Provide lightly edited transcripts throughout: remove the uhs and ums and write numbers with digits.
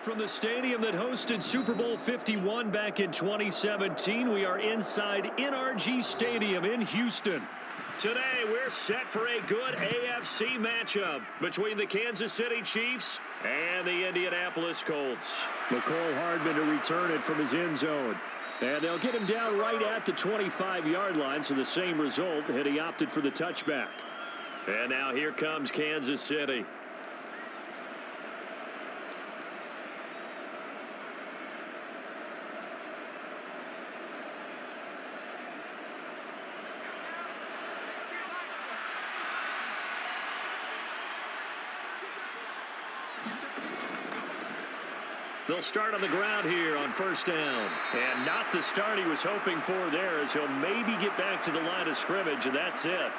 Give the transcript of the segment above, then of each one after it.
From the stadium that hosted Super Bowl 51 back in 2017, we are inside NRG Stadium in Houston. Today, we're set for a good AFC matchup between the Kansas City Chiefs and the Indianapolis Colts. McCole Hardman to return it from his end zone. And they'll get him down right at the 25-yard line, so the same result had he opted for the touchback. And now here comes Kansas City. They'll start on the ground here on first down. And not the start he was hoping for there, as he'll maybe get back to the line of scrimmage, and that's it.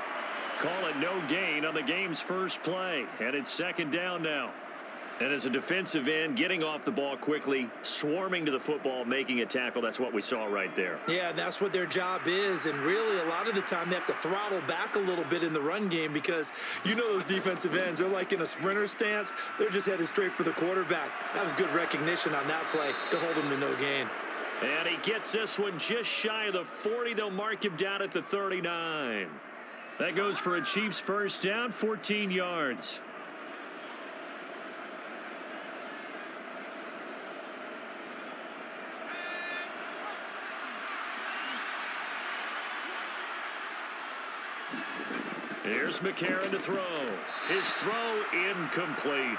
Call it no gain on the game's first play. And it's second down now. And as a defensive end, getting off the ball quickly, swarming to the football, making a tackle, that's what we saw right there. Yeah, that's what their job is. And really, a lot of the time, they have to throttle back a little bit in the run game because you know those defensive ends, they're like in a sprinter stance. They're just headed straight for the quarterback. That was good recognition on that play to hold him to no gain. And he gets this one just shy of the 40. They'll mark him down at the 39. That goes for a Chiefs first down, 14 yards. Here's McCarron to throw. His throw incomplete.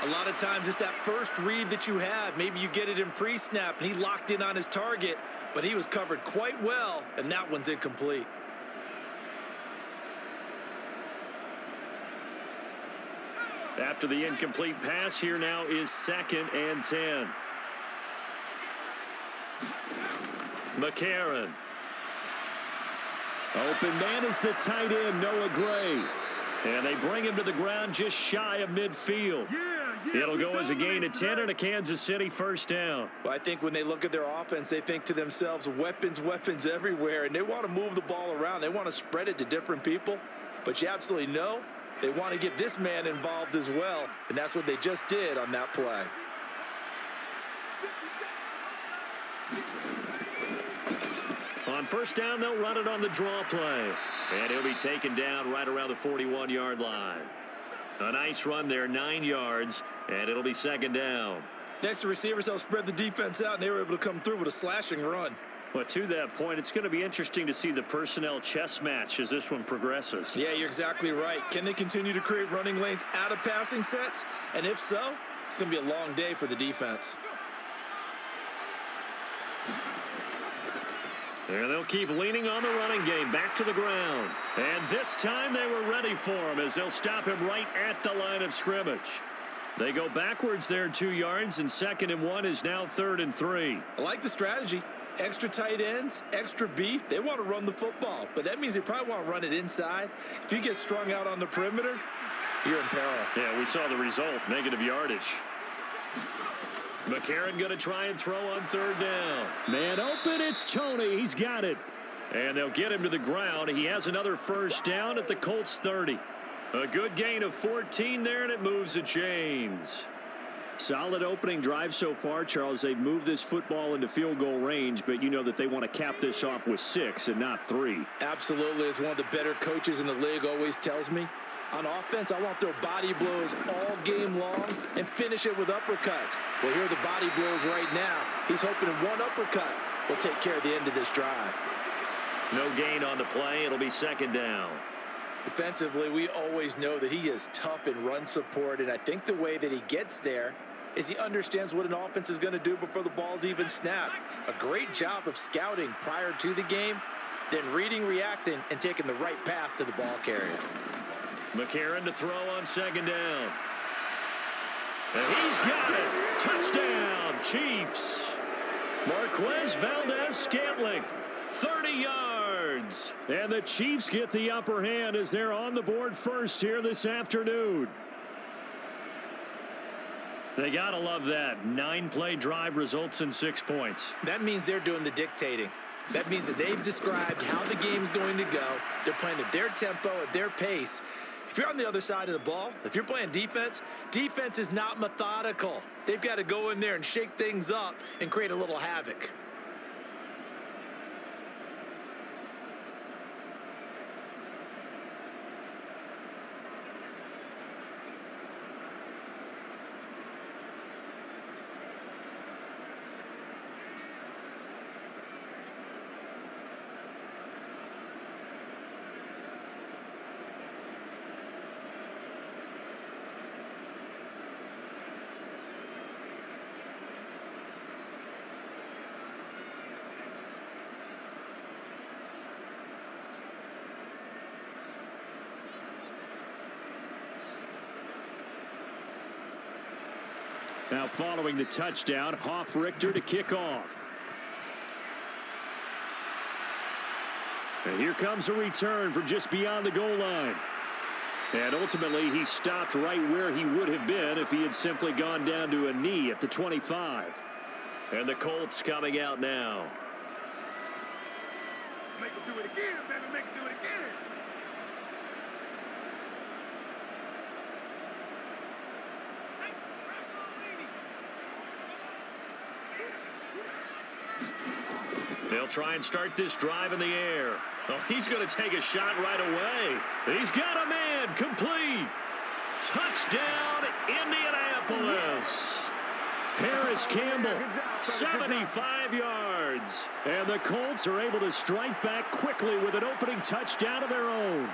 A lot of times it's that first read that you have. Maybe you get it in pre-snap, and he locked in on his target, but he was covered quite well, and that one's incomplete. After the incomplete pass, here now is 2nd and 10. McCarron. Open man is the tight end, Noah Gray. And they bring him to the ground just shy of midfield. It'll go as a gain of 10 and a Kansas City first down. Well, I think when they look at their offense, they think to themselves, weapons, weapons everywhere. And they want to move the ball around. They want to spread it to different people. But you absolutely know they want to get this man involved as well. And that's what they just did on that play. On first down, they'll run it on the draw play. And he'll be taken down right around the 41-yard line. A nice run there, 9 yards, and it'll be second down. Next, the receivers helped spread the defense out, and they were able to come through with a slashing run. Well, to that point, it's going to be interesting to see the personnel chess match as this one progresses. Yeah, you're exactly right. Can they continue to create running lanes out of passing sets? And if so, it's going to be a long day for the defense. And they'll keep leaning on the running game, back to the ground. And this time they were ready for him as they'll stop him right at the line of scrimmage. They go backwards there 2 yards, and 2nd and 1 is now 3rd and 3. I like the strategy. Extra tight ends, extra beef. They want to run the football, but that means they probably want to run it inside. If you get strung out on the perimeter, you're in peril. Yeah, we saw the result, negative yardage. McCarron going to try and throw on 3rd down. Man open, it's Tony. He's got it. And they'll get him to the ground. He has another first down at the Colts 30. A good gain of 14 there, and it moves the chains. Solid opening drive so far, Charles. They've moved this football into field goal range, but you know that they want to cap this off with 6 and not 3. Absolutely. As one of the better coaches in the league always tells me, on offense, I want to throw body blows all game long and finish it with uppercuts. Well, here are the body blows right now. He's hoping one uppercut will take care of the end of this drive. No gain on the play. It'll be second down. Defensively, we always know that he is tough in run support, and I think the way that he gets there is he understands what an offense is going to do before the ball's even snapped. A great job of scouting prior to the game, then reading, reacting, and taking the right path to the ball carrier. McCarron to throw on 2nd down. And he's got it. Touchdown, Chiefs. Marquez Valdez-Scantling, 30 yards. And the Chiefs get the upper hand as they're on the board first here this afternoon. They got to love that. 9-play drive results in 6 points. That means they're doing the dictating. That means that they've described how the game's going to go. They're playing at their tempo, at their pace. If you're on the other side of the ball, if you're playing defense, defense is not methodical. They've got to go in there and shake things up and create a little havoc. Now following the touchdown, Hoff-Richter to kick off. And here comes a return from just beyond the goal line. And ultimately, he stopped right where he would have been if he had simply gone down to a knee at the 25. And the Colts coming out now. Make him do it again, baby. Make him do it again. They'll try and start this drive in the air. Oh, he's going to take a shot right away. He's got a man. Complete. Touchdown, Indianapolis. Paris Campbell, 75 yards. And the Colts are able to strike back quickly with an opening touchdown of their own.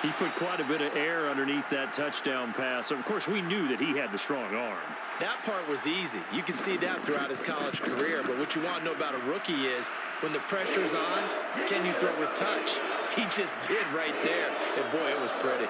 He put quite a bit of air underneath that touchdown pass. Of course, we knew that he had the strong arm. That part was easy. You can see that throughout his college career. But what you want to know about a rookie is when the pressure's on, can you throw with touch? He just did right there. And boy, it was pretty.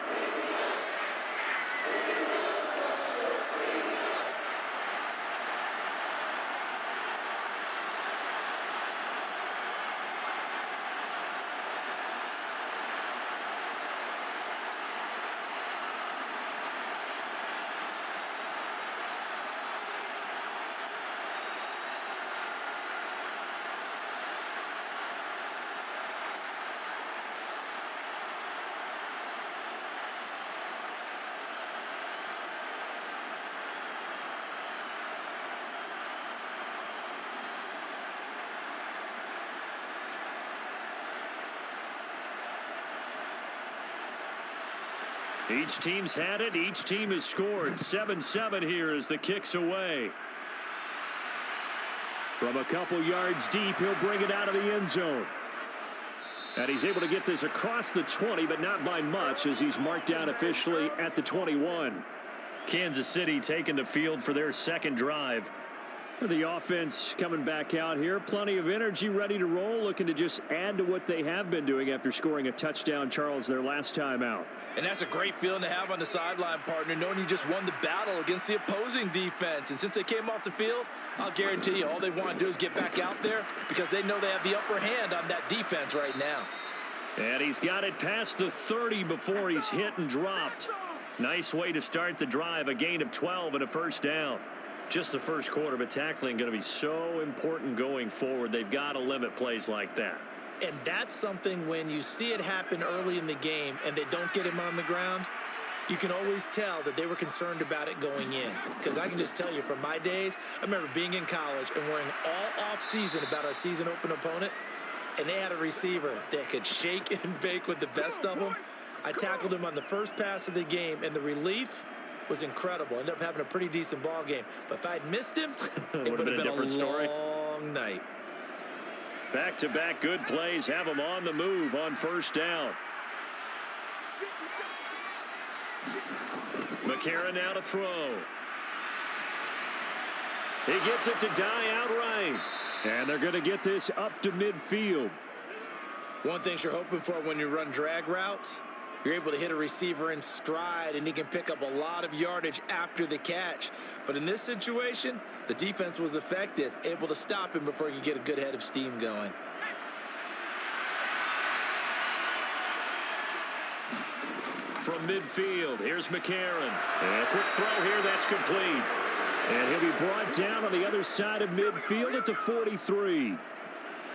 Each team's had it. Each team has scored. 7-7 here as the kick's away. From a couple yards deep, he'll bring it out of the end zone. And he's able to get this across the 20, but not by much as he's marked down officially at the 21. Kansas City taking the field for their second drive. The offense coming back out here. Plenty of energy, ready to roll, looking to just add to what they have been doing after scoring a touchdown, Charles, their last time out. And that's a great feeling to have on the sideline, partner, knowing you just won the battle against the opposing defense. And since they came off the field, I'll guarantee you all they want to do is get back out there because they know they have the upper hand on that defense right now. And he's got it past the 30 before he's hit and dropped. Nice way to start the drive, a gain of 12 and a first down. Just the first quarter, but tackling going to be so important going forward. They've got to limit plays like that. And that's something when you see it happen early in the game and they don't get him on the ground, you can always tell that they were concerned about it going in. Because I can just tell you from my days, I remember being in college and worrying all off season about our season open opponent, and they had a receiver that could shake and bake with the best of them. I tackled him on the first pass of the game, and the relief was incredible. Ended up having a pretty decent ball game. But if I'd missed him, it would have been a different story. Long night. Back-to-back good plays have him on the move on first down. McCarron now to throw. He gets it to die outright. And they're going to get this up to midfield. One thing you're hoping for when you run drag routes, you're able to hit a receiver in stride, and he can pick up a lot of yardage after the catch. But in this situation, the defense was effective, able to stop him before he could get a good head of steam going. From midfield, here's McCarron. And a quick throw here, that's complete. And he'll be brought down on the other side of midfield at the 43.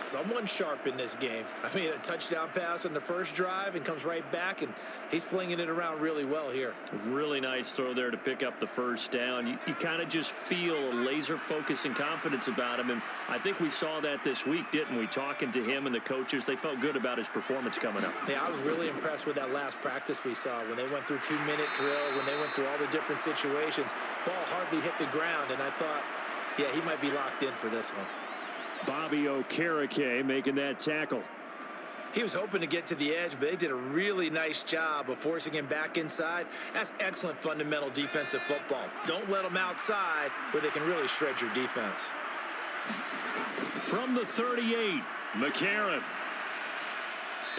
Someone sharp in this game. I mean, a touchdown pass on the first drive and comes right back, and he's flinging it around really well here. Really nice throw there to pick up the first down. You kind of just feel a laser focus and confidence about him, and I think we saw that this week, didn't we? Talking to him and the coaches, they felt good about his performance coming up. Yeah, I was really impressed with that last practice we saw when they went through 2-minute drill, when they went through all the different situations. Ball hardly hit the ground, and I thought, yeah, he might be locked in for this one. Bobby Okereke making that tackle. He was hoping to get to the edge, but they did a really nice job of forcing him back inside. That's excellent fundamental defensive football. Don't let them outside where they can really shred your defense. From the 38, McCarron.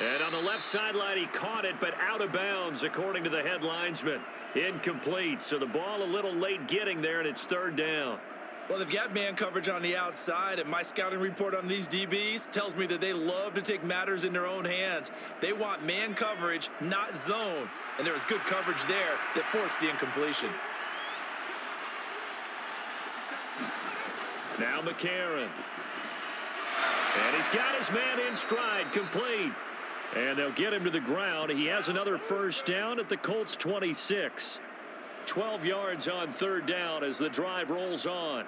And on the left sideline, he caught it, but out of bounds, according to the head linesman. Incomplete, so the ball a little late getting there, and it's third down. Well, they've got man coverage on the outside, and my scouting report on these DBs tells me that they love to take matters in their own hands. They want man coverage, not zone, and there was good coverage there that forced the incompletion. Now McCarron. And he's got his man in stride, complete. And they'll get him to the ground. He has another first down at the Colts 26. 12 yards on third down as the drive rolls on.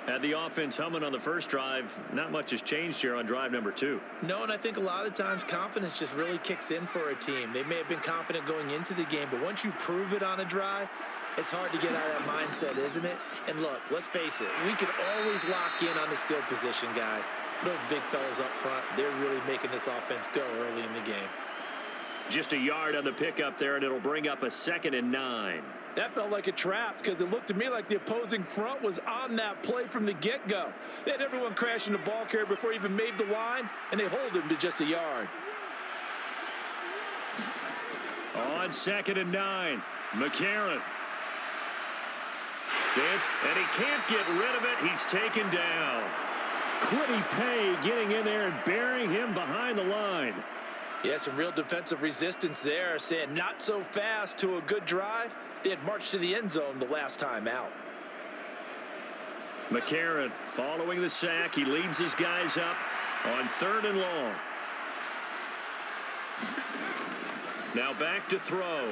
Had the offense humming on the first drive. Not much has changed here on drive number 2. No, and I think a lot of times confidence just really kicks in for a team. They may have been confident going into the game, but once you prove it on a drive, it's hard to get out of that mindset, isn't it? And look, let's face it, we can always lock in on the skill position, guys. Those big fellas up front, they're really making this offense go early in the game. Just a yard on the pickup there, and it'll bring up a 2nd and 9. That felt like a trap because it looked to me like the opposing front was on that play from the get-go. They had everyone crashing the ball carrier before he even made the line, and they hold him to just a yard. On 2nd and 9, McCarron. Dance, and he can't get rid of it. He's taken down. Quiddy Pay getting in there and burying him behind the line. Yeah, some real defensive resistance there, saying not so fast to a good drive. They had marched to the end zone the last time out. McCarron following the sack. He leads his guys up on 3rd and long. Now back to throw.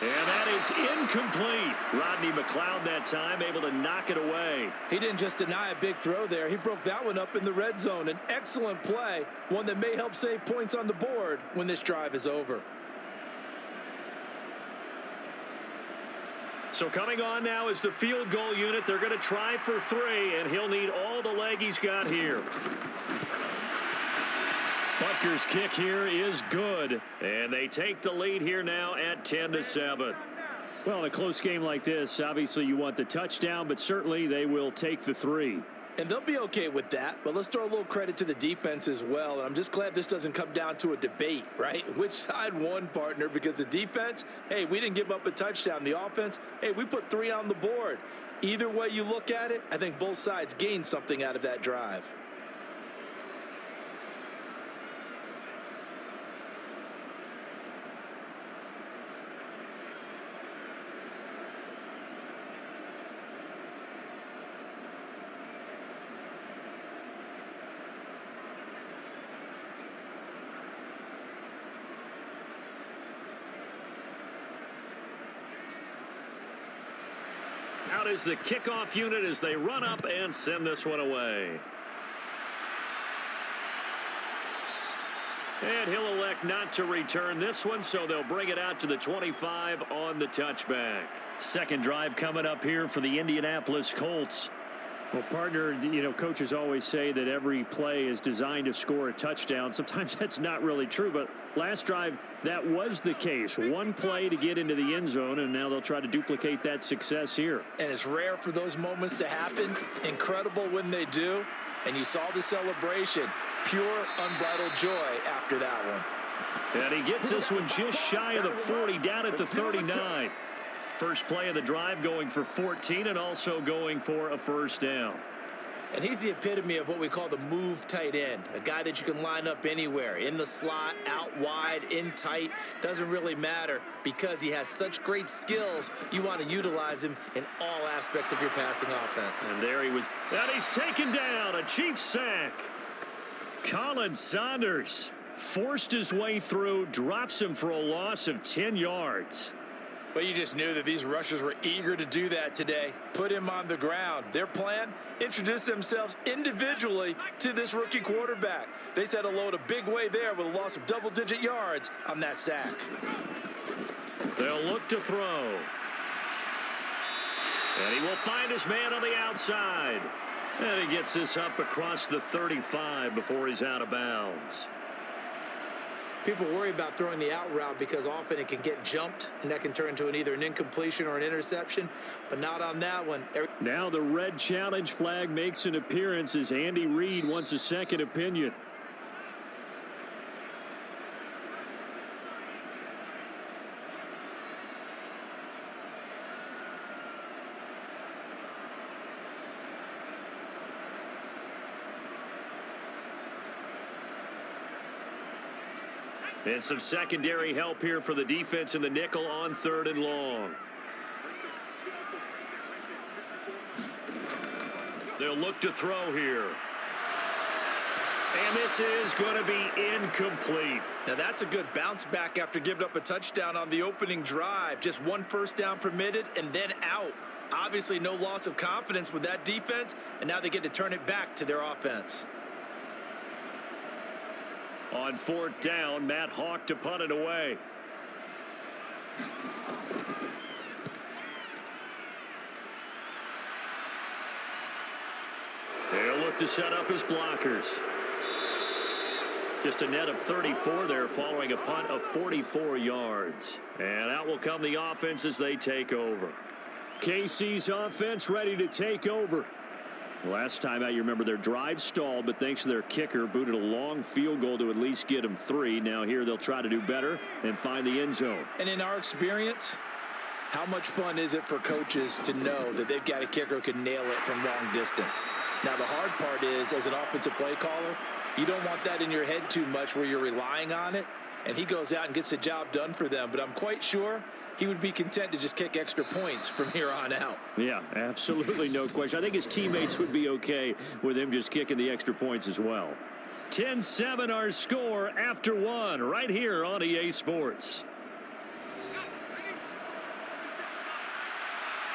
And that is incomplete. Rodney McLeod that time able to knock it away. He didn't just deny a big throw there. He broke that one up in the red zone. An excellent play, one that may help save points on the board when this drive is over. So coming on now is the field goal unit. They're going to try for 3, and he'll need all the leg he's got here. Butker's kick here is good, and they take the lead here now at 10-7. Well, in a close game like this, obviously you want the touchdown, but certainly they will take the 3. And they'll be okay with that, but let's throw a little credit to the defense as well. And I'm just glad this doesn't come down to a debate, right? Which side won, partner? Because the defense, hey, we didn't give up a touchdown. The offense, hey, we put 3 on the board. Either way you look at it, I think both sides gained something out of that drive. Out is the kickoff unit as they run up and send this one away. And he'll elect not to return this one, so they'll bring it out to the 25 on the touchback. Second drive coming up here for the Indianapolis Colts. Well, partner, you know, coaches always say that every play is designed to score a touchdown. Sometimes that's not really true, but last drive, that was the case. One play to get into the end zone, and now they'll try to duplicate that success here. And it's rare for those moments to happen. Incredible when they do. And you saw the celebration. Pure, unbridled joy after that one. And he gets this one just shy of the 40, down at the 39. First play of the drive going for 14 and also going for a first down. And he's the epitome of what we call the move tight end, a guy that you can line up anywhere, in the slot, out wide, in tight, doesn't really matter because he has such great skills. You want to utilize him in all aspects of your passing offense. And there he was. And he's taken down, a Chiefs sack. Colin Saunders forced his way through, drops him for a loss of 10 yards. But you just knew that these rushers were eager to do that today. Put him on the ground. Their plan, introduce themselves individually to this rookie quarterback. They said hello in a big way there with a loss of double-digit yards on that sack. They'll look to throw. And he will find his man on the outside. And he gets this up across the 35 before he's out of bounds. People worry about throwing the out route because often it can get jumped, and that can turn into either an incompletion or an interception, but not on that one. Now the red challenge flag makes an appearance as Andy Reid wants a second opinion. And some secondary help here for the defense in the nickel on 3rd and long. They'll look to throw here. And this is going to be incomplete. Now that's a good bounce back after giving up a touchdown on the opening drive. Just one first down permitted and then out. Obviously no loss of confidence with that defense, and now they get to turn it back to their offense. On 4th down, Matt Hawk to punt it away. They'll look to set up his blockers. Just a net of 34 there following a punt of 44 yards. And out will come the offense as they take over. KC's offense ready to take over. Last time out, you remember their drive stalled, but thanks to their kicker, booted a long field goal to at least get them 3. Now here they'll try to do better and find the end zone. And in our experience, how much fun is it for coaches to know that they've got a kicker who can nail it from long distance? Now the hard part is, as an offensive play caller, you don't want that in your head too much where you're relying on it, and he goes out and gets the job done for them. But I'm quite sure he would be content to just kick extra points from here on out. Yeah, absolutely no question. I think his teammates would be okay with him just kicking the extra points as well. 10-7 our score after 1 right here on EA Sports.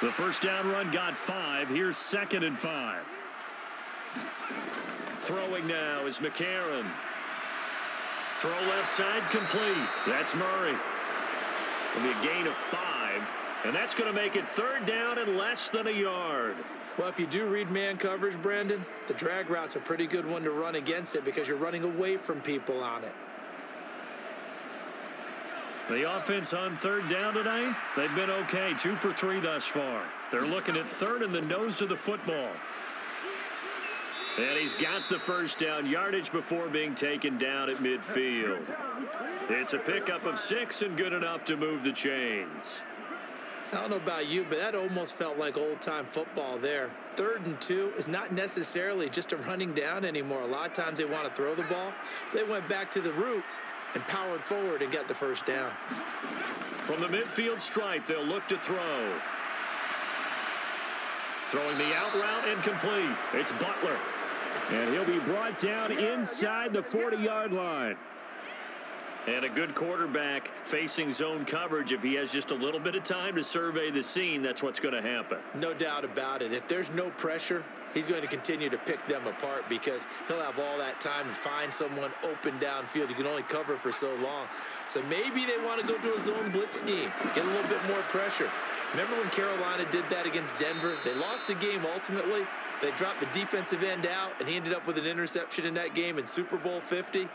The first down run got 5. Here's 2nd and 5. Throwing now is McCarron. Throw left side complete. That's Murray. It'll be a gain of 5, and that's going to make it 3rd down and less than a yard. Well, if you do read man coverage, Brandon, the drag route's a pretty good one to run against it because you're running away from people on it. The offense on 3rd down tonight, they've been okay. 2 for 3 thus far. They're looking at 3rd in the nose of the football. And he's got the first down yardage before being taken down at midfield. It's a pickup of 6 and good enough to move the chains. I don't know about you, but that almost felt like old-time football there. 3rd and 2 is not necessarily just a running down anymore. A lot of times they want to throw the ball. They went back to the roots and powered forward and got the first down. From the midfield stripe, they'll look to throw. Throwing the out route incomplete. It's Butler. And he'll be brought down inside the 40-yard line. And a good quarterback facing zone coverage. If he has just a little bit of time to survey the scene, that's what's going to happen. No doubt about it. If there's no pressure, he's going to continue to pick them apart because he'll have all that time to find someone open downfield. You can only cover for so long. So maybe they want to go to a zone blitz scheme, get a little bit more pressure. Remember when Carolina did that against Denver? They lost the game ultimately. They dropped the defensive end out, and he ended up with an interception in that game in Super Bowl 50.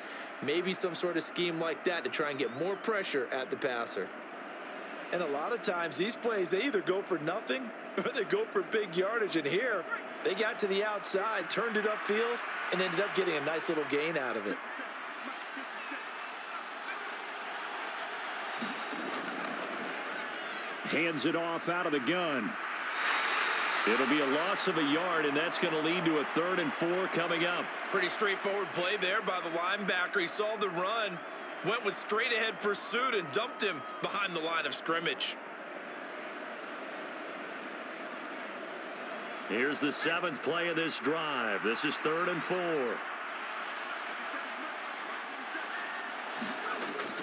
Maybe some sort of scheme like that to try and get more pressure at the passer. And a lot of times, these plays, they either go for nothing or they go for big yardage. And here, they got to the outside, turned it upfield, and ended up getting a nice little gain out of it. Hands it off out of the gun. It'll be a loss of a yard, and that's going to lead to a 3rd and 4 coming up. Pretty straightforward play there by the linebacker. He saw the run, went with straight-ahead pursuit, and dumped him behind the line of scrimmage. Here's the 7th play of this drive. This is 3rd and 4.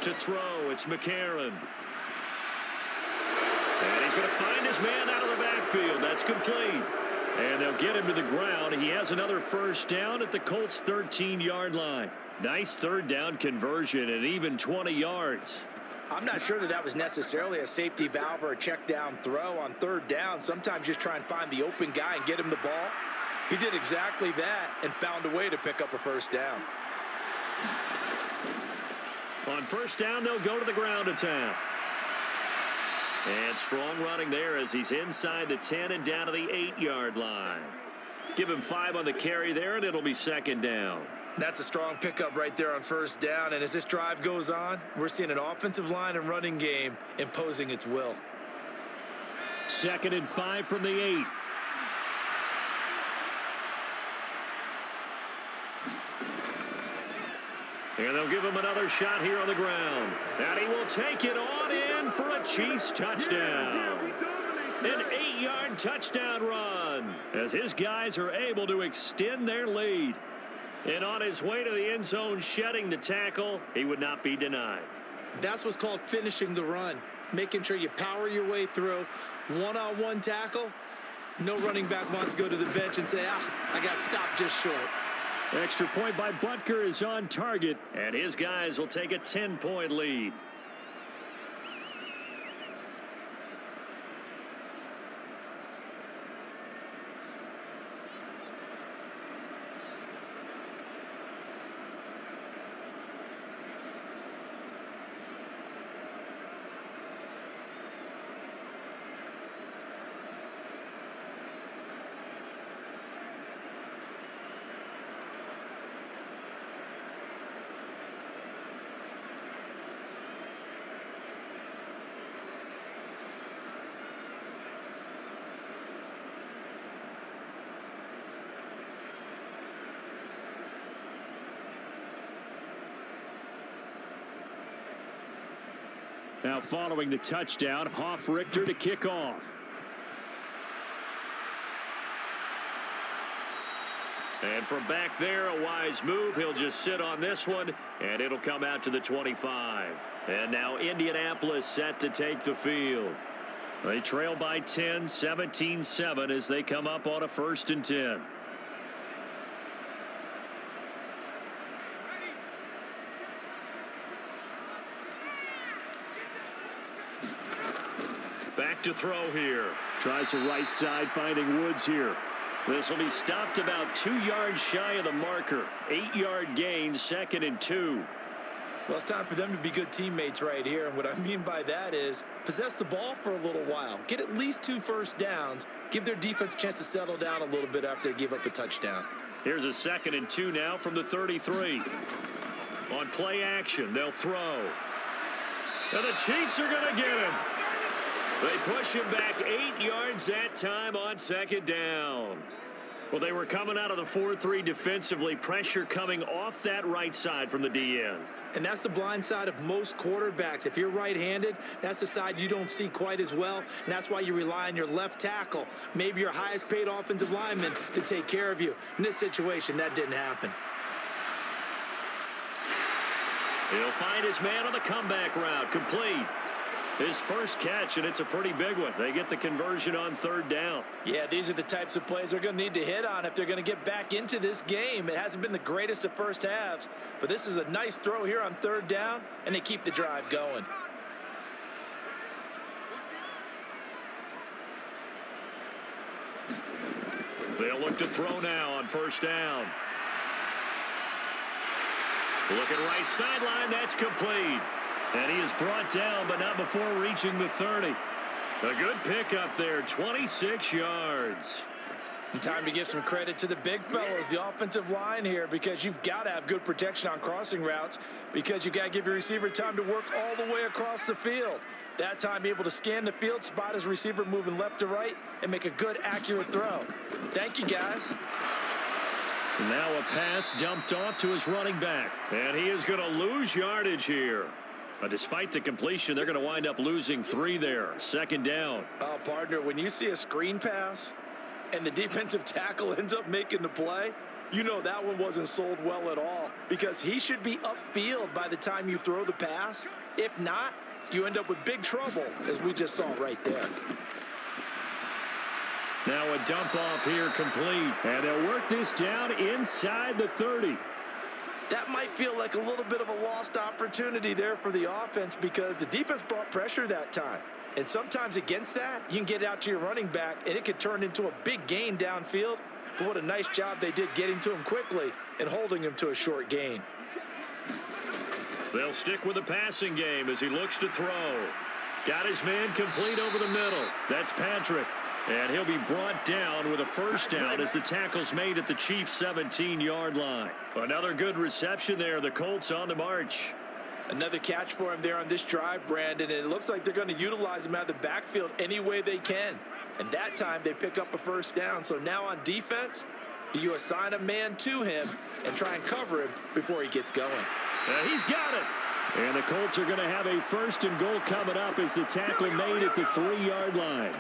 To throw, it's McCarron. And he's going to find his man out of the backfield. That's complete. And they'll get him to the ground. He has another first down at the Colts' 13-yard line. Nice 3rd down conversion and even 20 yards. I'm not sure that was necessarily a safety valve or a check down throw on 3rd down. Sometimes just try and find the open guy and get him the ball. He did exactly that and found a way to pick up a first down. On first down, they'll go to the ground attack. And strong running there as he's inside the 10 and down to the 8-yard line. Give him 5 on the carry there, and it'll be 2nd down. That's a strong pickup right there on first down. And as this drive goes on, we're seeing an offensive line and running game imposing its will. 2nd and 5 from the 8. And they'll give him another shot here on the ground. And he will take it on in for a Chiefs touchdown. An 8-yard touchdown run as his guys are able to extend their lead. And on his way to the end zone, shedding the tackle, he would not be denied. That's what's called finishing the run. Making sure you power your way through. One-on-one tackle. No running back wants to go to the bench and say, I got stopped just short. Extra point by Butker is on target, and his guys will take a 10-point lead. Now following the touchdown, Richter to kick off. And from back there, a wise move. He'll just sit on this one, and it'll come out to the 25. And now Indianapolis set to take the field. They trail by 10, 17-7 as they come up on a 1st and 10. Back to throw here. Tries the right side, finding Woods here. This will be stopped about 2 yards shy of the marker. 8-yard gain, 2nd and 2. Well, it's time for them to be good teammates right here. And what I mean by that is possess the ball for a little while. Get at least 2 first downs. Give their defense a chance to settle down a little bit after they give up a touchdown. Here's a 2nd and 2 now from the 33. On play action, they'll throw. And the Chiefs are going to get him. They push him back 8 yards that time on 2nd down. Well, they were coming out of the 4-3 defensively. Pressure coming off that right side from the DN. And that's the blind side of most quarterbacks. If you're right-handed, that's the side you don't see quite as well. And that's why you rely on your left tackle, maybe your highest-paid offensive lineman, to take care of you. In this situation, that didn't happen. He'll find his man on the comeback route. Complete. His first catch, and it's a pretty big one. They get the conversion on 3rd down. Yeah, these are the types of plays they're going to need to hit on if they're going to get back into this game. It hasn't been the greatest of first halves, but this is a nice throw here on 3rd down, and they keep the drive going. They'll look to throw now on 1st down. Looking right sideline, that's complete. And he is brought down, but not before reaching the 30. A good pickup there, 26 yards. And time to give some credit to the big fellows, the offensive line here, because you've got to have good protection on crossing routes, because you've got to give your receiver time to work all the way across the field. That time able to scan the field, spot his receiver moving left to right, and make a good, accurate throw. Thank you, guys. Now a pass dumped off to his running back. And he is going to lose yardage here. But despite the completion, they're going to wind up losing 3 there. Second down. Partner, when you see a screen pass and the defensive tackle ends up making the play, you know that one wasn't sold well at all, because he should be upfield by the time you throw the pass. If not, you end up with big trouble, as we just saw right there. Now a dump off here complete. And they'll work this down inside the 30. That might feel like a little bit of a lost opportunity there for the offense, because the defense brought pressure that time. And sometimes against that, you can get out to your running back, and it could turn into a big gain downfield. But what a nice job they did getting to him quickly and holding him to a short gain. They'll stick with the passing game as he looks to throw. Got his man complete over the middle. That's Patrick. And he'll be brought down with a first down as the tackle's made at the Chiefs' 17-yard line. Another good reception there. The Colts on the march. Another catch for him there on this drive, Brandon, and it looks like they're going to utilize him out of the backfield any way they can. And that time they pick up a first down. So now on defense, do you assign a man to him and try and cover him before he gets going? He's got it. And the Colts are going to have a first and goal coming up as the tackle made at the 3-yard line.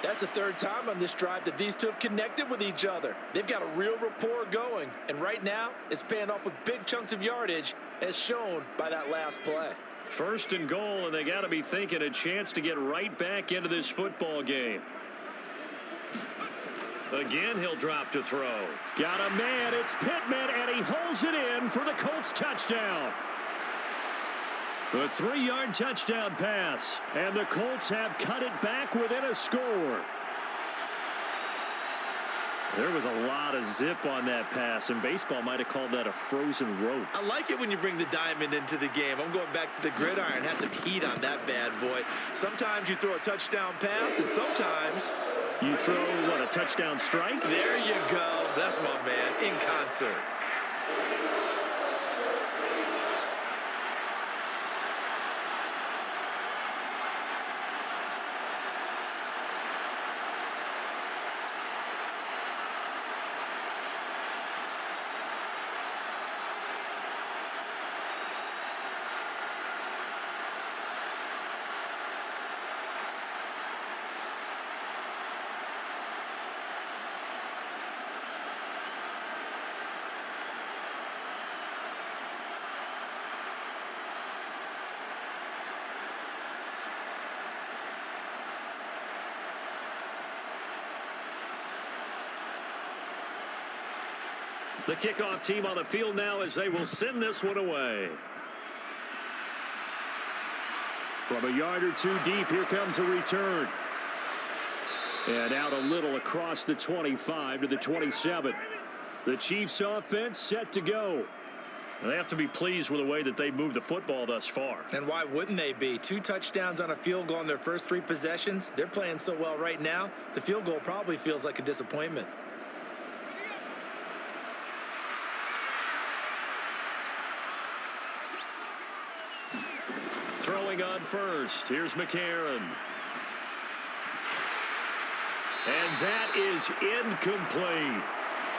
That's the third time on this drive that these two have connected with each other. They've got a real rapport going, and right now it's paying off with big chunks of yardage, as shown by that last play. First and goal, and they got to be thinking a chance to get right back into this football game. Again, he'll drop to throw. Got a man, it's Pittman, and he holds it in for the Colts touchdown. A 3-yard touchdown pass, and the Colts have cut it back within a score. There was a lot of zip on that pass, and baseball might have called that a frozen rope. I like it when you bring the diamond into the game. I'm going back to the gridiron. Had some heat on that bad boy. Sometimes you throw a touchdown pass, and sometimes you throw, what, a touchdown strike? There you go. That's my man, in concert. The kickoff team on the field now as they will send this one away. From a yard or two deep, here comes a return. And out a little across the 25 to the 27. The Chiefs offense set to go. And they have to be pleased with the way that they moved the football thus far. And why wouldn't they be? 2 touchdowns on a field goal in their first 3 possessions. They're playing so well right now, the field goal probably feels like a disappointment. Throwing on first. Here's McCarron. And that is incomplete.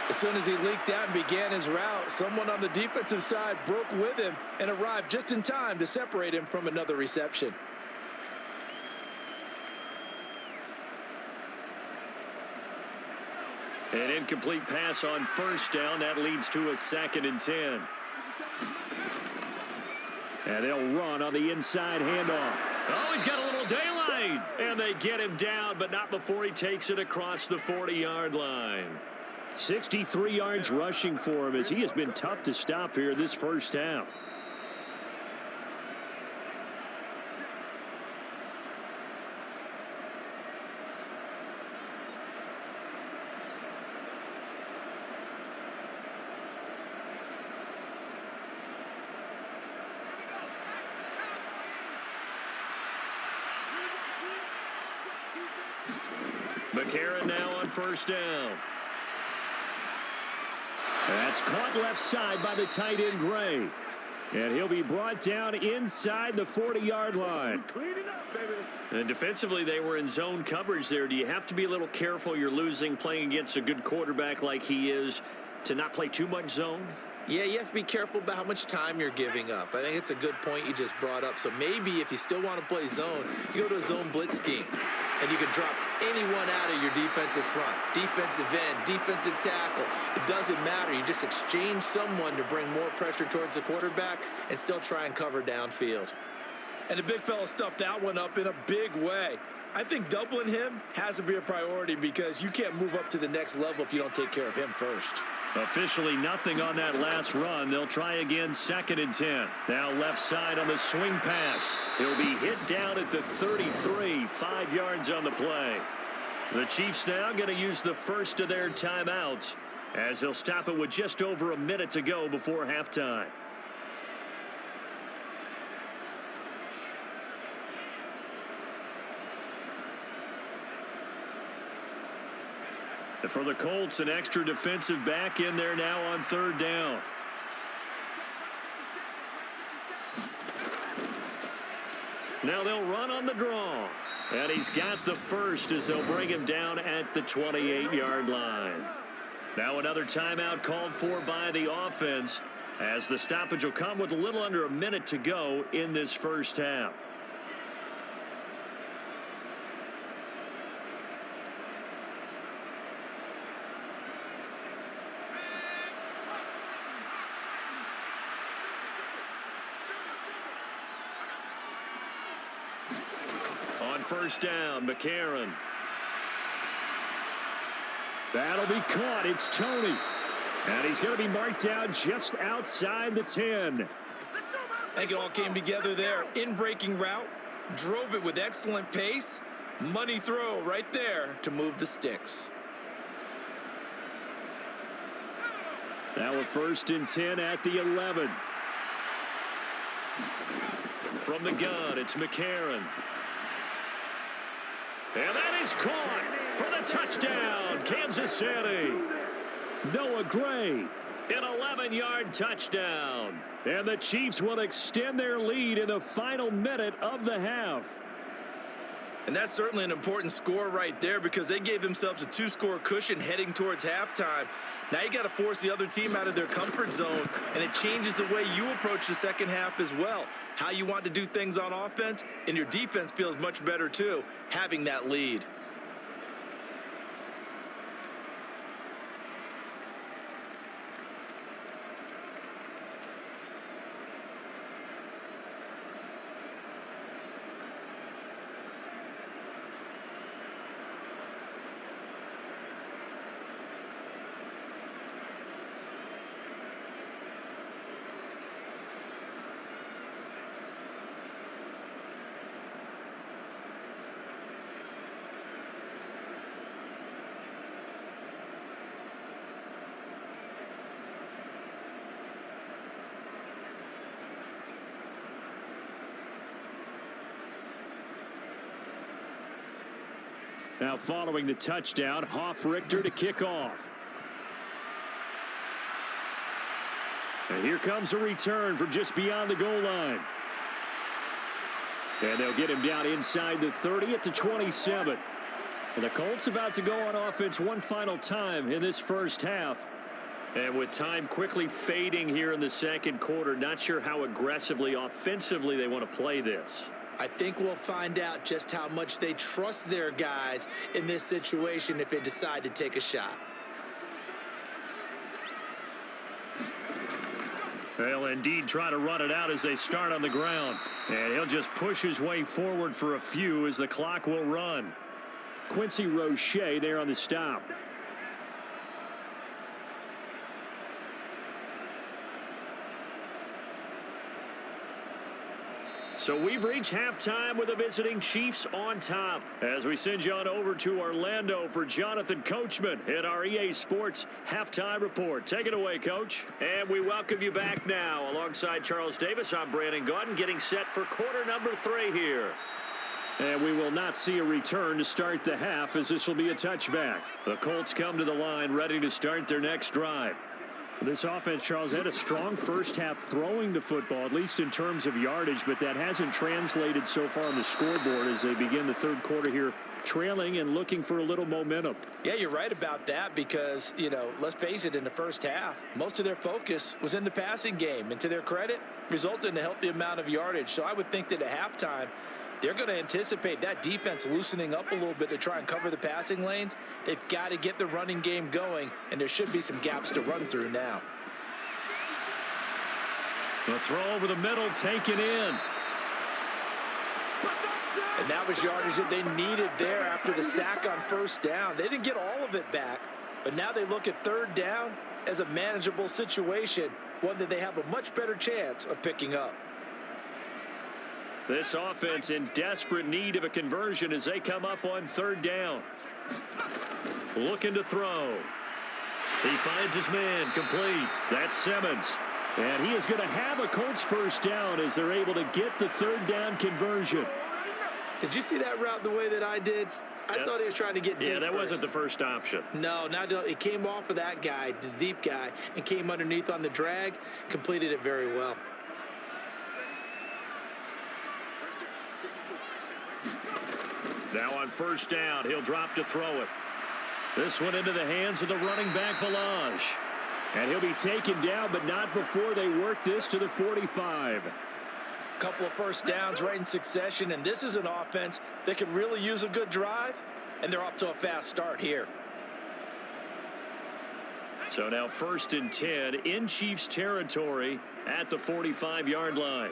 As soon as he leaked out and began his route, someone on the defensive side broke with him and arrived just in time to separate him from another reception. An incomplete pass on first down. That leads to a 2nd and 10. And they'll run on the inside handoff. Oh, he's got a little daylight. And they get him down, but not before he takes it across the 40-yard line. 63 yards rushing for him as he has been tough to stop here this first half. McCarron now on first down. That's caught left side by the tight end Gray. And he'll be brought down inside the 40-yard line. Clean it up, baby. And defensively, they were in zone coverage there. Do you have to be a little careful? You're losing playing against a good quarterback like he is to not play too much zone? Yeah, you have to be careful about how much time you're giving up. I think it's a good point you just brought up. So maybe if you still want to play zone, you go to a zone blitz scheme. And you can drop anyone out of your defensive front. Defensive end, defensive tackle. It doesn't matter. You just exchange someone to bring more pressure towards the quarterback and still try and cover downfield. And the big fella stuffed that one up in a big way. I think doubling him has to be a priority because you can't move up to the next level if you don't take care of him first. Officially nothing on that last run. They'll try again, 2nd and 10. Now left side on the swing pass. He'll be hit down at the 33, 5 yards on the play. The Chiefs now going to use the first of their timeouts as they'll stop it with just over a minute to go before halftime. For the Colts, an extra defensive back in there now on 3rd down. Now they'll run on the draw. And he's got the first as they'll bring him down at the 28-yard line. Now another timeout called for by the offense as the stoppage will come with a little under a minute to go in this first half. First down, McCarron. That'll be caught. It's Tony. And he's going to be marked down just outside the 10. I think it all came together there. In-breaking route. Drove it with excellent pace. Money throw right there to move the sticks. Now a 1st and 10 at the 11. From the gun, it's McCarron. And that is caught for the touchdown, Kansas City. Noah Gray, an 11-yard touchdown. And the Chiefs will extend their lead in the final minute of the half. And that's certainly an important score right there because they gave themselves a 2-score cushion heading towards halftime. Now you got to force the other team out of their comfort zone, and it changes the way you approach the second half as well. How you want to do things on offense, and your defense feels much better too, having that lead. Now following the touchdown, Hoff-Richter to kick off. And here comes a return from just beyond the goal line. And they'll get him down inside the 30 at the 27. And the Colts about to go on offense one final time in this first half. And with time quickly fading here in the second quarter, not sure how aggressively, offensively they want to play this. I think we'll find out just how much they trust their guys in this situation if they decide to take a shot. They'll indeed try to run it out as they start on the ground. And he'll just push his way forward for a few as the clock will run. Quincy Roche there on the stop. So we've reached halftime with the visiting Chiefs on top. As we send you on over to Orlando for Jonathan Coachman in our EA Sports Halftime Report. Take it away, Coach. And we welcome you back now. Alongside Charles Davis, I'm Brandon Gaudin, getting set for quarter number 3 here. And we will not see a return to start the half as this will be a touchback. The Colts come to the line ready to start their next drive. This offense, Charles, had a strong first half throwing the football, at least in terms of yardage, but that hasn't translated so far on the scoreboard as they begin the third quarter here, trailing and looking for a little momentum. Yeah, you're right about that because, let's face it, in the first half, most of their focus was in the passing game. And to their credit, resulted in a healthy amount of yardage. So I would think that at halftime, they're going to anticipate that defense loosening up a little bit to try and cover the passing lanes. They've got to get the running game going, and there should be some gaps to run through now. The throw over the middle, taken in. And that was yardage that they needed there after the sack on first down. They didn't get all of it back, but now they look at third down as a manageable situation, one that they have a much better chance of picking up. This offense in desperate need of a conversion as they come up on third down. Looking to throw. He finds his man complete. That's Simmons. And he is going to have a Colts first down as they're able to get the third down conversion. Did you see that route the way that I did? I thought he was trying to get deep. Yeah, that wasn't the first option. No, it came off of that guy, the deep guy, and came underneath on the drag, completed it very well. Now on first down, he'll drop to throw it. This one into the hands of the running back, Balaj. And he'll be taken down, but not before they work this to the 45. Couple of first downs right in succession, and this is an offense that could really use a good drive, and they're off to a fast start here. So now 1st and 10 in Chiefs territory at the 45-yard line.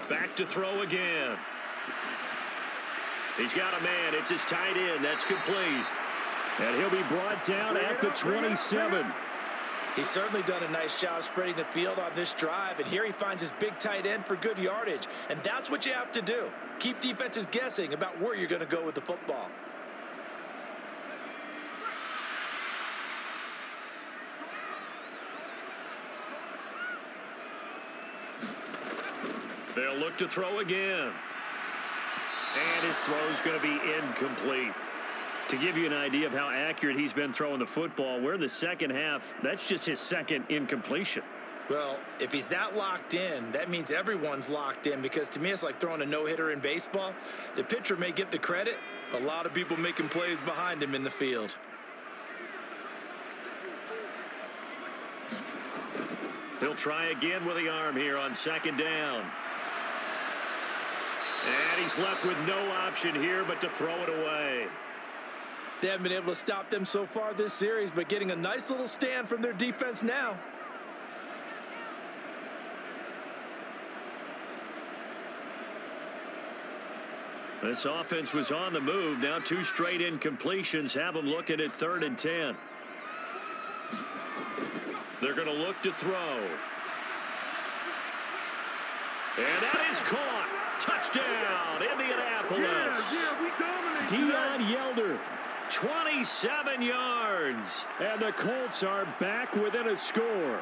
Back to throw again. He's got a man. It's his tight end. That's complete. And he'll be brought down at the 27. He's certainly done a nice job spreading the field on this drive, and here he finds his big tight end for good yardage. And that's what you have to do. Keep defenses guessing about where you're going to go with the football. They'll look to throw again. And his throw's going to be incomplete. To give you an idea of how accurate he's been throwing the football, we're in the second half. That's just his second incompletion. Well, if he's that locked in, that means everyone's locked in, because to me it's like throwing a no-hitter in baseball. The pitcher may get the credit, but a lot of people making plays behind him in the field. He'll try again with the arm here on second down. And he's left with no option here but to throw it away. They haven't been able to stop them so far this series, but getting a nice little stand from their defense now. This offense was on the move. Now 2 straight incompletions have them looking at 3rd and 10. They're going to look to throw. And that is caught. Touchdown, Indianapolis. Dion Yelder, 27 yards. And the Colts are back within a score.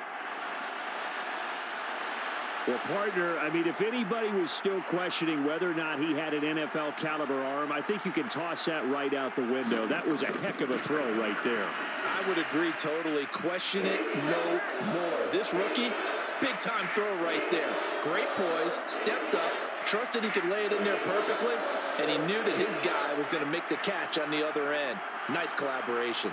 Well, partner, I mean, if anybody was still questioning whether or not he had an NFL caliber arm, I think you can toss that right out the window. That was a heck of a throw right there. I would agree totally. Question it no more. This rookie, big time throw right there. Great poise, stepped up, trusted he could lay it in there perfectly, and he knew that his guy was going to make the catch on the other end. Nice collaboration.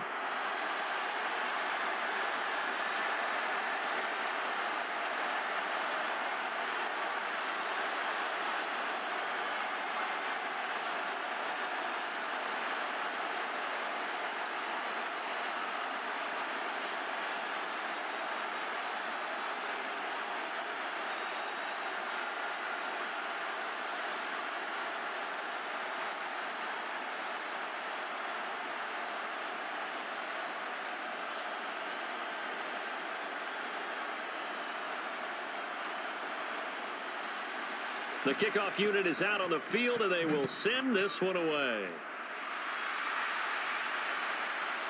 The kickoff unit is out on the field, and they will send this one away.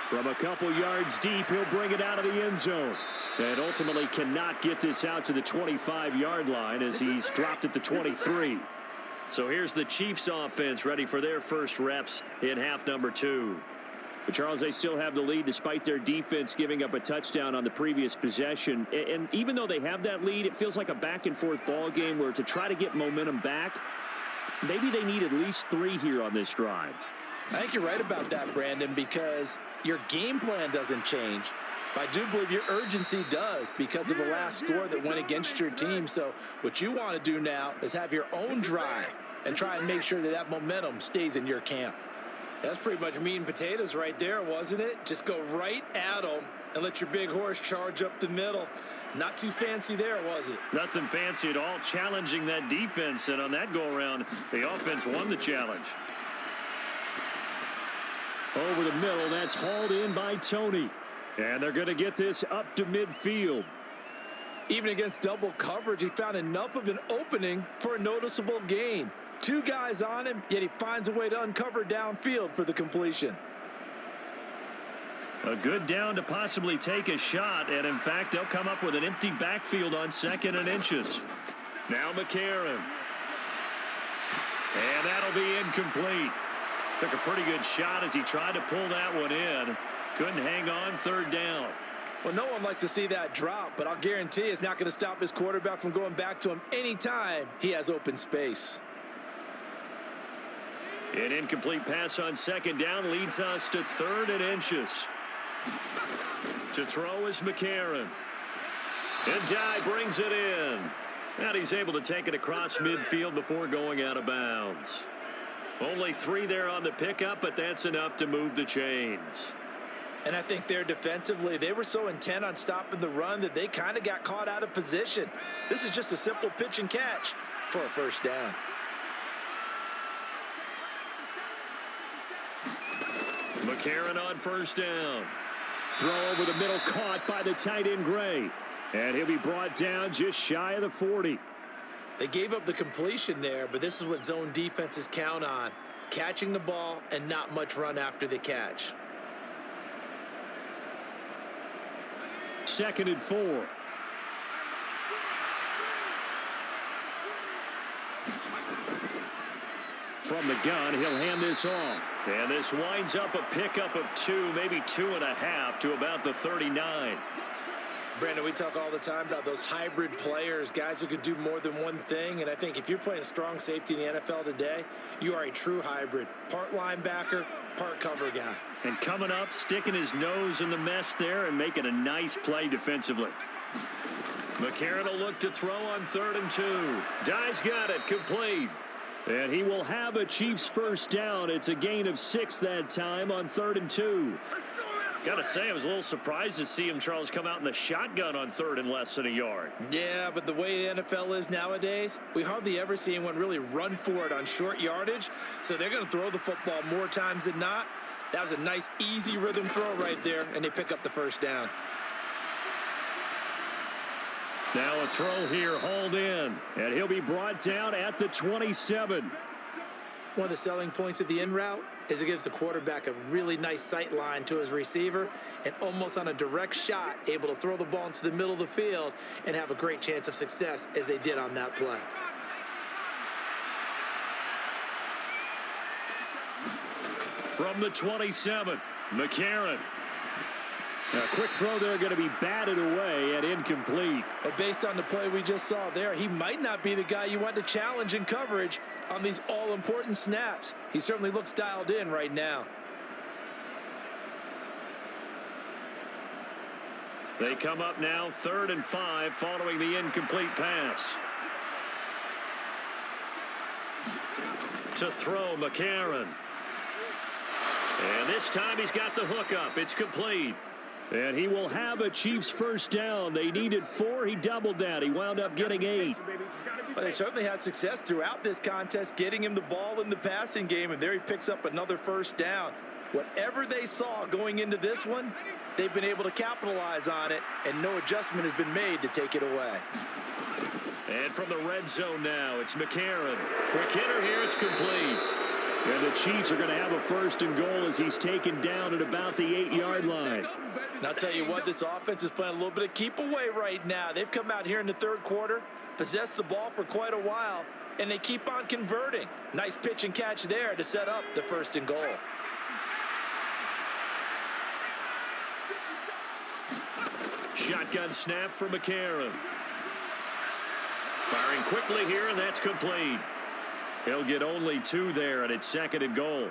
From a couple yards deep, he'll bring it out of the end zone. And ultimately cannot get this out to the 25-yard line as he's dropped at the 23. So here's the Chiefs offense ready for their first reps in half number 2. But Charles, they still have the lead despite their defense giving up a touchdown on the previous possession. And even though they have that lead, it feels like a back-and-forth ball game where to try to get momentum back, maybe they need at least 3 here on this drive. I think you're right about that, Brandon, because your game plan doesn't change. I do believe your urgency does because of the last score that went against your team. So what you want to do now is have your own drive and try and make sure that that momentum stays in your camp. That's pretty much meat and potatoes right there, wasn't it? Just go right at them and let your big horse charge up the middle. Not too fancy there, was it? Nothing fancy at all, challenging that defense. And on that go-around, the offense won the challenge. Over the middle, that's hauled in by Tony. And they're going to get this up to midfield. Even against double coverage, he found enough of an opening for a noticeable gain. 2 guys on him, yet he finds a way to uncover downfield for the completion. A good down to possibly take a shot, and in fact, they'll come up with an empty backfield on 2nd and inches. Now McCarron. And that'll be incomplete. Took a pretty good shot as he tried to pull that one in. Couldn't hang on, 3rd down. Well, no one likes to see that drop, but I'll guarantee it's not going to stop his quarterback from going back to him anytime he has open space. An incomplete pass on 2nd down leads us to 3rd and inches. To throw is McCarron. And Dye brings it in. And he's able to take it across midfield before going out of bounds. Only 3 there on the pickup, but that's enough to move the chains. And I think there defensively, they were so intent on stopping the run that they kind of got caught out of position. This is just a simple pitch and catch for a 1st down. McCarron on 1st down. Throw over the middle, caught by the tight end Gray. And he'll be brought down just shy of the 40. They gave up the completion there, but this is what zone defenses count on. Catching the ball and not much run after the catch. 2nd and 4. From the gun, he'll hand this off. And this winds up a pickup of 2, maybe 2.5 to about the 39. Brandon, we talk all the time about those hybrid players, guys who could do more than one thing. And I think if you're playing strong safety in the NFL today, you are a true hybrid. Part linebacker, part cover guy. And coming up, sticking his nose in the mess there and making a nice play defensively. McCarron will look to throw on 3rd and 2. Dye's got it, complete. And he will have a Chiefs 1st down. It's a gain of 6 that time on 3rd and 2. Gotta say, I was a little surprised to see him, Charles, come out in the shotgun on 3rd and less than a yard. Yeah, but the way the NFL is nowadays, we hardly ever see anyone really run for it on short yardage. So they're going to throw the football more times than not. That was a nice, easy rhythm throw right there, and they pick up the 1st down. Now a throw here, hauled in, and he'll be brought down at the 27. One of the selling points of the in route is it gives the quarterback a really nice sight line to his receiver and almost on a direct shot able to throw the ball into the middle of the field and have a great chance of success as they did on that play. From the 27, McCarron. A quick throw there going to be batted away and incomplete. But based on the play we just saw there, he might not be the guy you want to challenge in coverage on these all-important snaps. He certainly looks dialed in right now. They come up now 3rd and 5 following the incomplete pass. To throw, McCarron. And this time he's got the hook up. It's complete. And he will have a Chiefs 1st down. They needed 4. He doubled that. He wound up getting 8. But they certainly had success throughout this contest, getting him the ball in the passing game, and there he picks up another 1st down. Whatever they saw going into this one, they've been able to capitalize on it, and no adjustment has been made to take it away. And from the red zone now, it's McCarron. Quick hitter here, it's complete. And the Chiefs are going to have a 1st and goal as he's taken down at about the 8-yard line. And I'll tell you what, this offense is playing a little bit of keep away right now. They've come out here in the 3rd quarter, possessed the ball for quite a while, and they keep on converting. Nice pitch and catch there to set up the 1st and goal. Shotgun snap for McCarron. Firing quickly here, and that's complete. He'll get only 2 there, and it's 2nd and goal.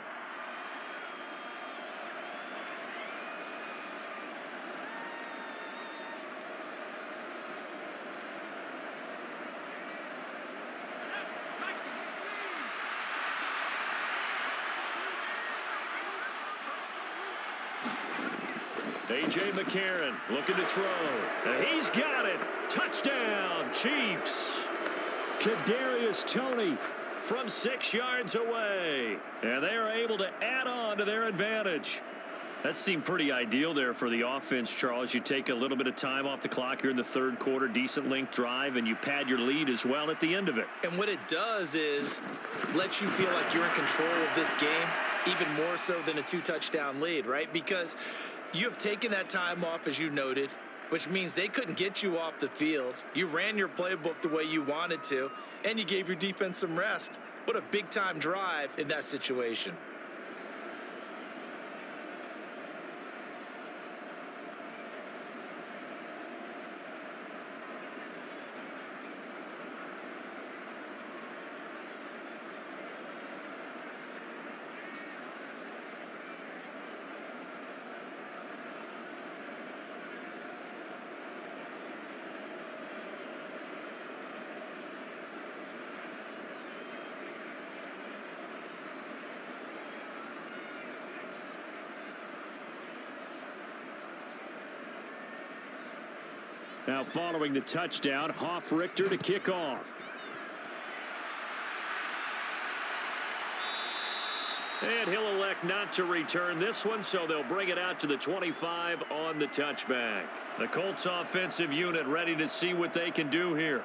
A.J. McCarron looking to throw. And he's got it. Touchdown, Chiefs. Kadarius Toney from 6 yards away. And they are able to add on to their advantage. That seemed pretty ideal there for the offense, Charles. You take a little bit of time off the clock here in the 3rd quarter, decent length drive, and you pad your lead as well at the end of it. And what it does is let you feel like you're in control of this game, even more so than a 2-touchdown lead, right? Because you have taken that time off, as you noted, which means they couldn't get you off the field. You ran your playbook the way you wanted to, and you gave your defense some rest. What a big-time drive in that situation. Now following the touchdown, Richter to kick off. And he'll elect not to return this one, so they'll bring it out to the 25 on the touchback. The Colts offensive unit ready to see what they can do here.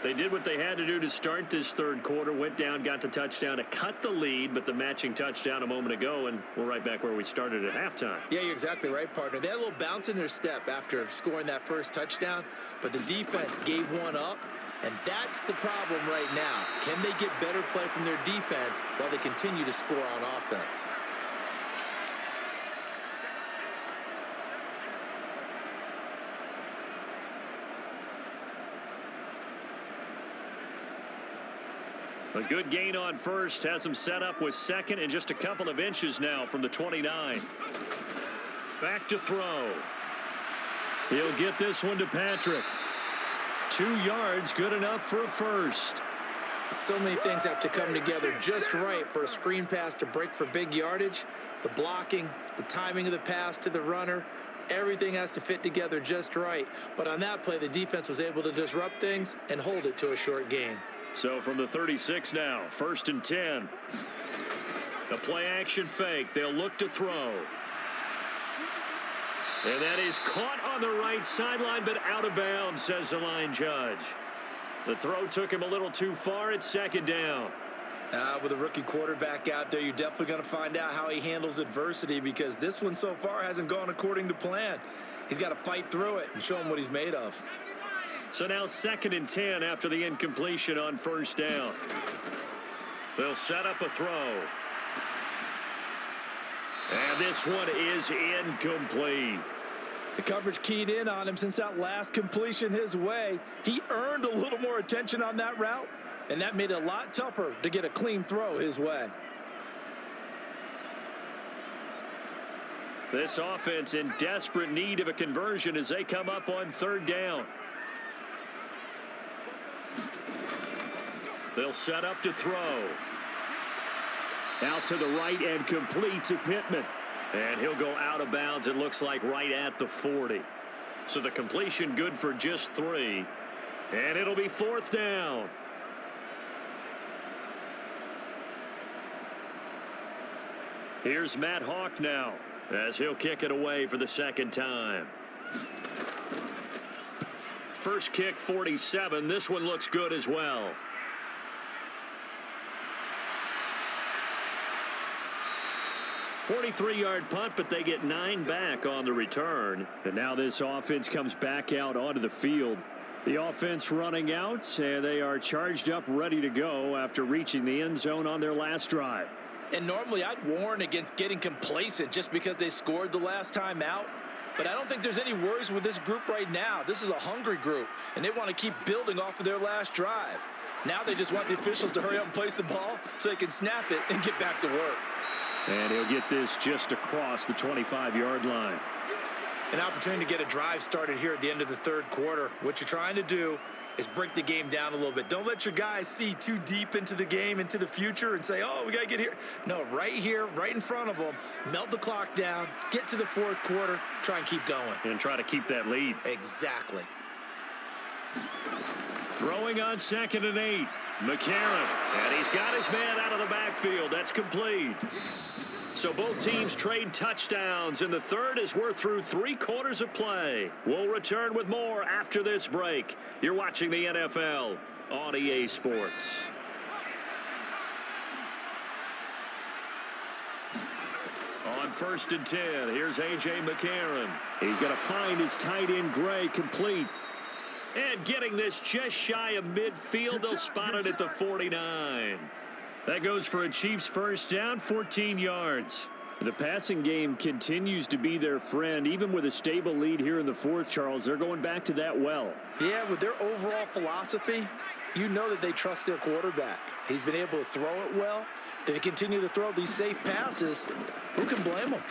They did what they had to do to start this 3rd quarter, went down, got the touchdown to cut the lead, but the matching touchdown a moment ago, and we're right back where we started at halftime. Yeah, you're exactly right, partner. They had a little bounce in their step after scoring that first touchdown, but the defense gave one up, and that's the problem right now. Can they get better play from their defense while they continue to score on offense? A good gain on first has him set up with 2nd and just a couple of inches now from the 29. Back to throw. He'll get this one to Patrick. 2 yards, good enough for a first. So many things have to come together just right for a screen pass to break for big yardage. The blocking, the timing of the pass to the runner, everything has to fit together just right. But on that play, the defense was able to disrupt things and hold it to a short gain. So from the 36 now, 1st and 10. The play action fake. They'll look to throw. And that is caught on the right sideline, but out of bounds, says the line judge. The throw took him a little too far. It's 2nd down. With a rookie quarterback out there, you're definitely going to find out how he handles adversity, because this one so far hasn't gone according to plan. He's got to fight through it and show him what he's made of. So now 2nd and 10 after the incompletion on 1st down. They'll set up a throw. And this one is incomplete. The coverage keyed in on him since that last completion his way. He earned a little more attention on that route, and that made it a lot tougher to get a clean throw his way. This offense in desperate need of a conversion as they come up on 3rd down. They'll set up to throw. Out to the right and complete to Pittman. And he'll go out of bounds, it looks like, right at the 40. So the completion good for just 3. And it'll be 4th down. Here's Matt Hawk now as he'll kick it away for the 2nd time. First kick, 47. This one looks good as well. 43-yard punt, but they get 9 back on the return. And now this offense comes back out onto the field. The offense running out, and they are charged up, ready to go after reaching the end zone on their last drive. And normally I'd warn against getting complacent just because they scored the last time out. But I don't think there's any worries with this group right now. This is a hungry group, and they want to keep building off of their last drive. Now they just want the officials to hurry up and place the ball so they can snap it and get back to work. And he'll get this just across the 25-yard line. An opportunity to get a drive started here at the end of the third quarter. What you're trying to do is break the game down a little bit. Don't let your guys see too deep into the game, into the future, and say, oh, we got to get here. No, right here, right in front of them, melt the clock down, get to the fourth quarter, try and keep going. And try to keep that lead. Exactly. Throwing on 2nd and 8. McCarron. And he's got his man out of the backfield. That's complete. So both teams trade touchdowns, and the third as we're through 3 quarters of play. We'll return with more after this break. You're watching the NFL on EA Sports. On 1st and 10, here's A.J. McCarron. He's going to find his tight end Gray complete. And getting this just shy of midfield, they'll spot it at the 49. That goes for a Chiefs first down, 14 yards. The passing game continues to be their friend. Even with a stable lead here in the fourth, Charles, they're going back to that well. Yeah, with their overall philosophy, you know that they trust their quarterback. He's been able to throw it well. They continue to throw these safe passes. Who can blame them?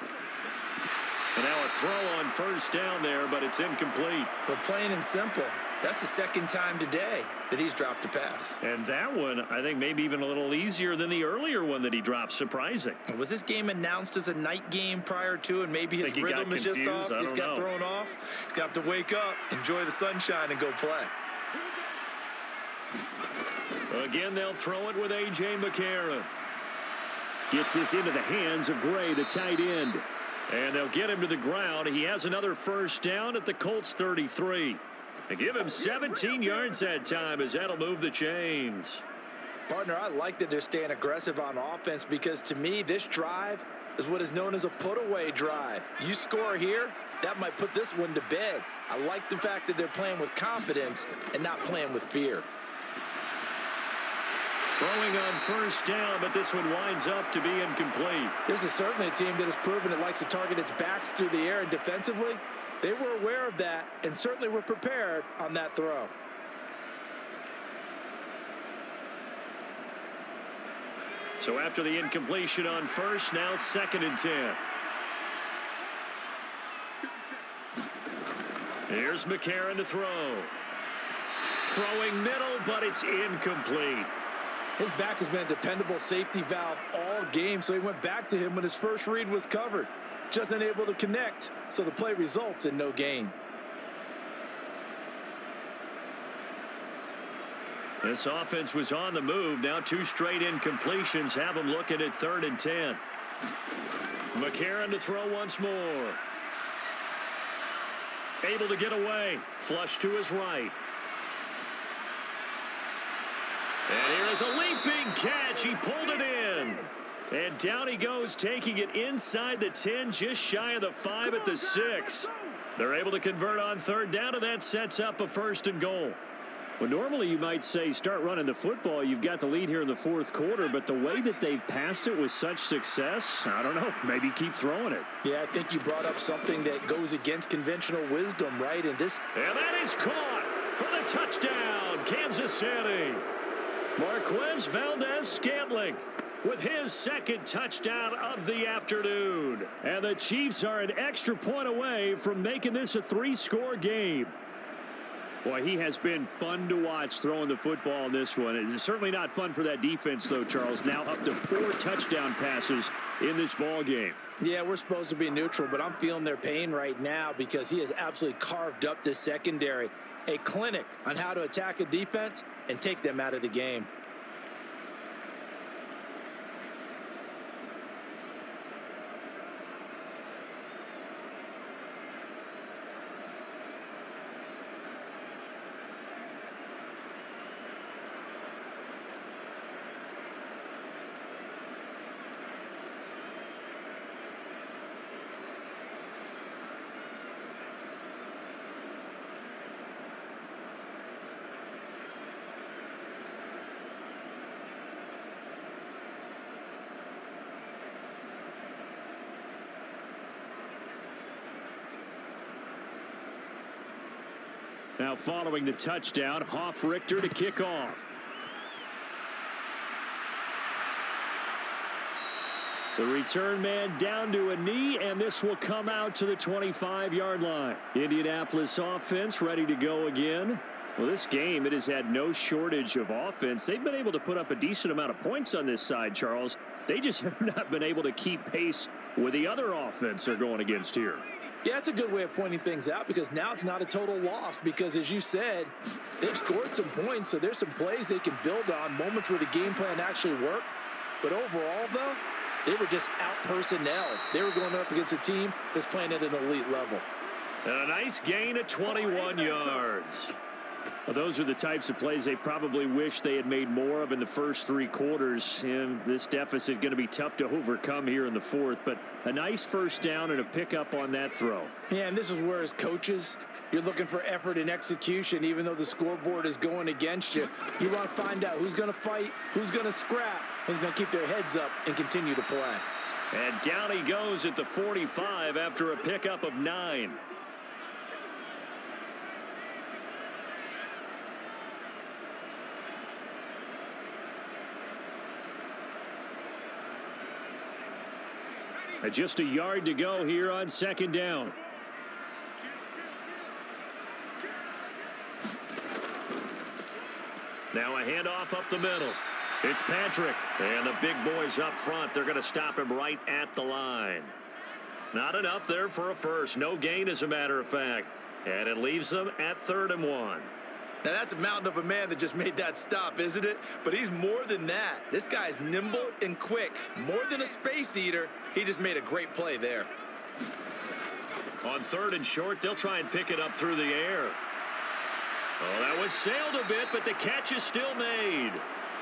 And now a throw on first down there, but it's incomplete. But plain and simple, that's the second time today that he's dropped a pass. And that one, I think, maybe even a little easier than the earlier one that he dropped. Surprising. Was this game announced as a night game prior to, and maybe his rhythm is just off? He's got thrown off. He's got to wake up, enjoy the sunshine, and go play. Again, they'll throw it with A.J. McCarron. Gets this into the hands of Gray, the tight end. And they'll get him to the ground. He has another first down at the Colts 33. They give him 17 yards that time as that'll move the chains. Partner, I like that they're staying aggressive on offense because to me, this drive is what is known as a put-away drive. You score here, that might put this one to bed. I like the fact that they're playing with confidence and not playing with fear. Throwing on first down, but this one winds up to be incomplete. This is certainly a team that has proven it likes to target its backs through the air, and defensively, they were aware of that and certainly were prepared on that throw. So after the incompletion on first, now 2nd and 10. Here's McCarron to throw. Throwing middle, but it's incomplete. His back has been a dependable safety valve all game, so he went back to him when his first read was covered. Just unable to connect, so the play results in no gain. This offense was on the move. Now 2 straight incompletions have them looking at 3rd and 10. McCarron to throw once more. Able to get away. Flush to his right. And here is a leaping catch. He pulled it in. And down he goes, taking it inside the 10, just shy of the 5 at the 6. They're able to convert on 3rd down, and that sets up a 1st and goal. Well, normally you might say start running the football. You've got the lead here in the fourth quarter, but the way that they've passed it with such success, I don't know, maybe keep throwing it. Yeah, I think you brought up something that goes against conventional wisdom, right? And that is caught for the touchdown, Kansas City. Marquez Valdez-Scantling with his 2nd touchdown of the afternoon. And the Chiefs are an extra point away from making this a 3-score game. Boy, he has been fun to watch throwing the football in this one. It's certainly not fun for that defense, though, Charles. Now up to 4 touchdown passes in this ball game. Yeah, we're supposed to be neutral, but I'm feeling their pain right now because he has absolutely carved up this secondary. A clinic on how to attack a defense and take them out of the game. Now following the touchdown, Richter to kick off. The return man down to a knee, and this will come out to the 25-yard line. Indianapolis offense ready to go again. Well, this game, it has had no shortage of offense. They've been able to put up a decent amount of points on this side, Charles. They just have not been able to keep pace with the other offense they're going against here. Yeah, that's a good way of pointing things out because now it's not a total loss because, as you said, they've scored some points, so there's some plays they can build on, moments where the game plan actually worked. But overall, though, they were just out-personnel. They were going up against a team that's playing at an elite level. And a nice gain of 21 yards. Well, those are the types of plays they probably wish they had made more of in the first three quarters. And this deficit going to be tough to overcome here in the fourth. But a nice first down and a pickup on that throw. Yeah, and this is where, as coaches, you're looking for effort and execution, even though the scoreboard is going against you. You want to find out who's going to fight, who's going to scrap, who's going to keep their heads up and continue to play. And down he goes at the 45 after a pickup of 9. Just a yard to go here on second down. Now a handoff up the middle. It's Patrick. And the big boys up front. They're going to stop him right at the line. Not enough there for a first. No gain, as a matter of fact. And it leaves them at 3rd and 1. Now, that's a mountain of a man that just made that stop, isn't it? But he's more than that. This guy's nimble and quick. More than a space eater. He just made a great play there. On 3rd and short, they'll try and pick it up through the air. Oh, that one sailed a bit, but the catch is still made.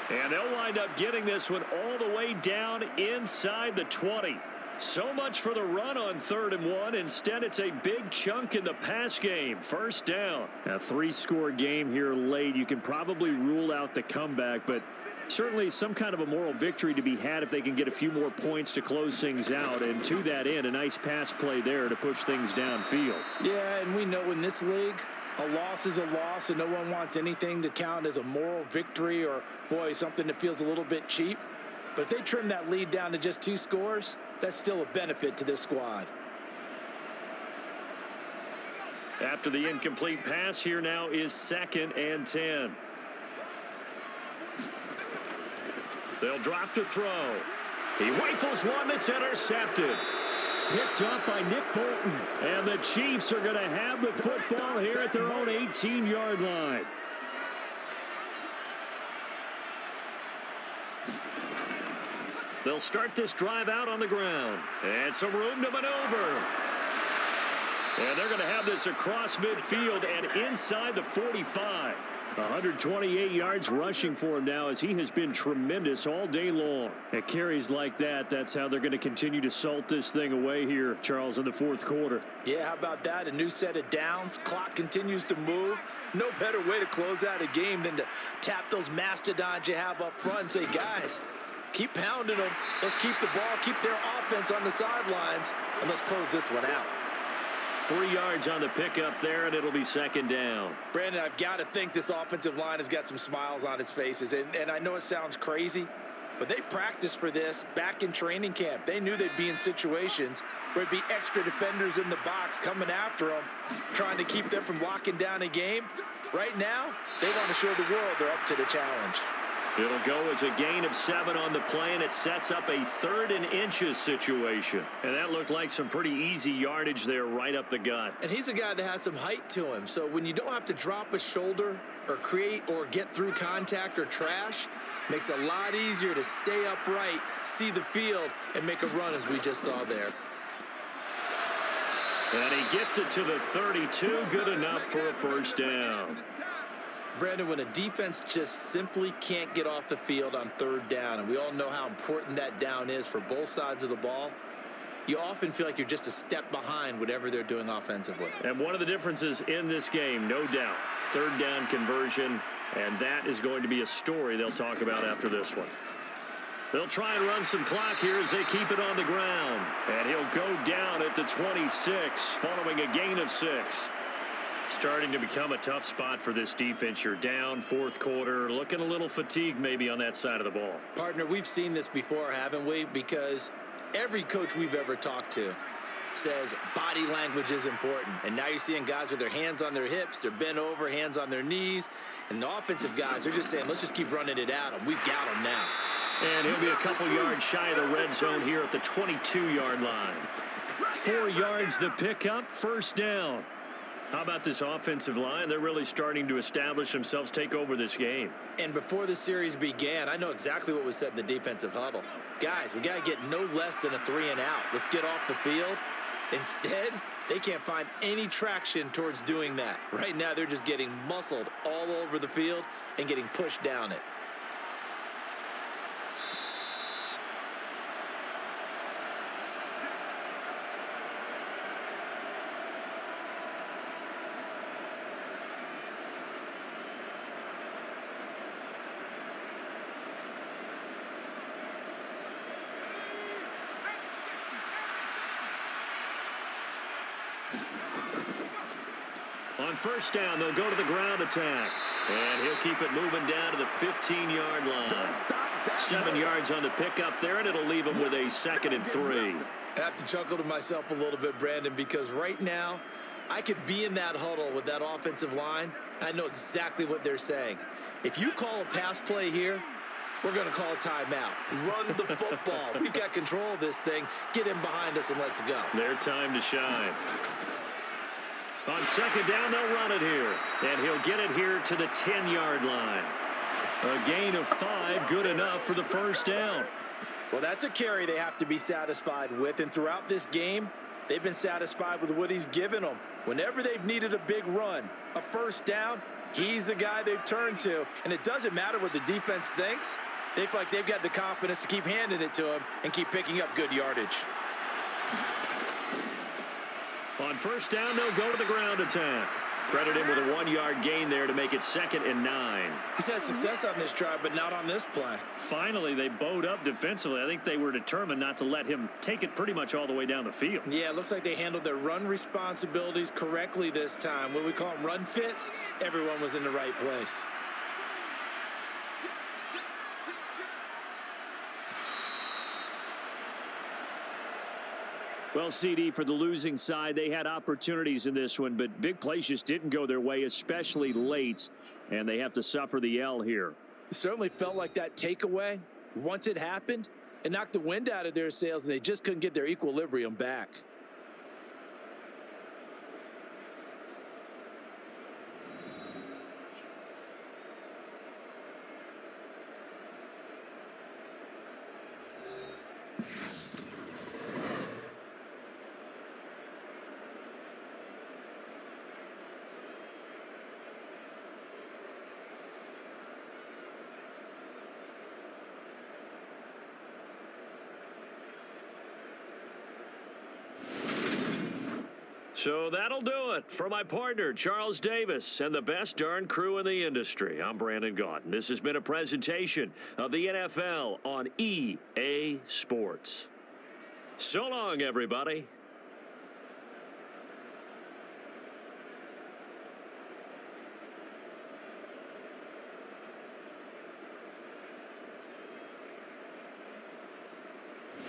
And they'll wind up getting this one all the way down inside the 20. So much for the run on 3rd and 1. Instead, it's a big chunk in the pass game. First down. A 3-score game here late. You can probably rule out the comeback, but certainly some kind of a moral victory to be had if they can get a few more points to close things out. And to that end, a nice pass play there to push things downfield. Yeah, and we know in this league, a loss is a loss, and no one wants anything to count as a moral victory or, boy, something that feels a little bit cheap. But if they trim that lead down to just 2 scores, that's still a benefit to this squad. After the incomplete pass, here now is 2nd and 10. They'll drop to throw. He rifles one that's intercepted. Picked up by Nick Bolton. And the Chiefs are going to have the football here at their own 18-yard line. They'll start this drive out on the ground. And some room to maneuver. And they're going to have this across midfield and inside the 45. 128 yards rushing for him now as he has been tremendous all day long. At carries like that, that's how they're going to continue to salt this thing away here, Charles, in the fourth quarter. Yeah, how about that? A new set of downs. Clock continues to move. No better way to close out a game than to tap those mastodons you have up front and say, guys, keep pounding them. Let's keep the ball, keep their offense on the sidelines, and let's close this one out. 3 yards on the pickup there, and it'll be 2nd down. Brandon, I've got to think this offensive line has got some smiles on its faces. And I know it sounds crazy, but they practiced for this back in training camp. They knew they'd be in situations where it'd be extra defenders in the box coming after them, trying to keep them from locking down a game. Right now, they want to show the world they're up to the challenge. It'll go as a gain of 7 on the play, and it sets up a 3rd and inches situation. And that looked like some pretty easy yardage there right up the gut. And he's a guy that has some height to him. So when you don't have to drop a shoulder or create or get through contact or trash, makes it a lot easier to stay upright, see the field, and make a run as we just saw there. And he gets it to the 32. Good enough for a first down. Brandon, when a defense just simply can't get off the field on 3rd down, and we all know how important that down is for both sides of the ball, you often feel like you're just a step behind whatever they're doing offensively. And one of the differences in this game, no doubt, 3rd down conversion, and that is going to be a story they'll talk about after this one. They'll try and run some clock here as they keep it on the ground. And he'll go down at the 26 following a gain of 6. Starting to become a tough spot for this defense. You're down fourth quarter, looking a little fatigued maybe on that side of the ball. Partner, we've seen this before, haven't we? Because every coach we've ever talked to says body language is important. And now you're seeing guys with their hands on their hips, they're bent over, hands on their knees. And the offensive guys are just saying, let's just keep running it at them. We've got them now. And he'll be a couple yards shy of the red zone here at the 22-yard line. 4 yards the pickup, first down. How about this offensive line? They're really starting to establish themselves, take over this game. And before the series began, I know exactly what was said in the defensive huddle. Guys, we got to get no less than a 3-and-out. Let's get off the field. Instead, they can't find any traction towards doing that. Right now, they're just getting muscled all over the field and getting pushed down it. On first down, they'll go to the ground attack. And he'll keep it moving down to the 15-yard line. 7 yards on the pickup there, and it'll leave him with a 2nd and 3. I have to chuckle to myself a little bit, Brandon, because right now I could be in that huddle with that offensive line. I know exactly what they're saying. If you call a pass play here, we're going to call a timeout. Run the football. We've got control of this thing. Get in behind us and let's go. Their time to shine. On second down, they'll run it here. And he'll get it here to the 10-yard line. A gain of 5, good enough for the first down. Well, that's a carry they have to be satisfied with. And throughout this game, they've been satisfied with what he's given them. Whenever they've needed a big run, a first down, he's the guy they've turned to. And it doesn't matter what the defense thinks. They feel like they've got the confidence to keep handing it to him and keep picking up good yardage. On first down, they'll go to the ground attack. Credit him with a 1-yard gain there to make it 2nd and 9. He's had success on this drive, but not on this play. Finally, they bowed up defensively. I think they were determined not to let him take it pretty much all the way down the field. Yeah, it looks like they handled their run responsibilities correctly this time. What we call them run fits, everyone was in the right place. Well, CD, for the losing side, they had opportunities in this one, but big plays just didn't go their way, especially late, and they have to suffer the L here. It certainly felt like that takeaway, once it happened, it knocked the wind out of their sails, and they just couldn't get their equilibrium back. So that'll do it for my partner, Charles Davis, and the best darn crew in the industry. I'm Brandon Gaudin. This has been a presentation of the NFL on EA Sports. So long, everybody.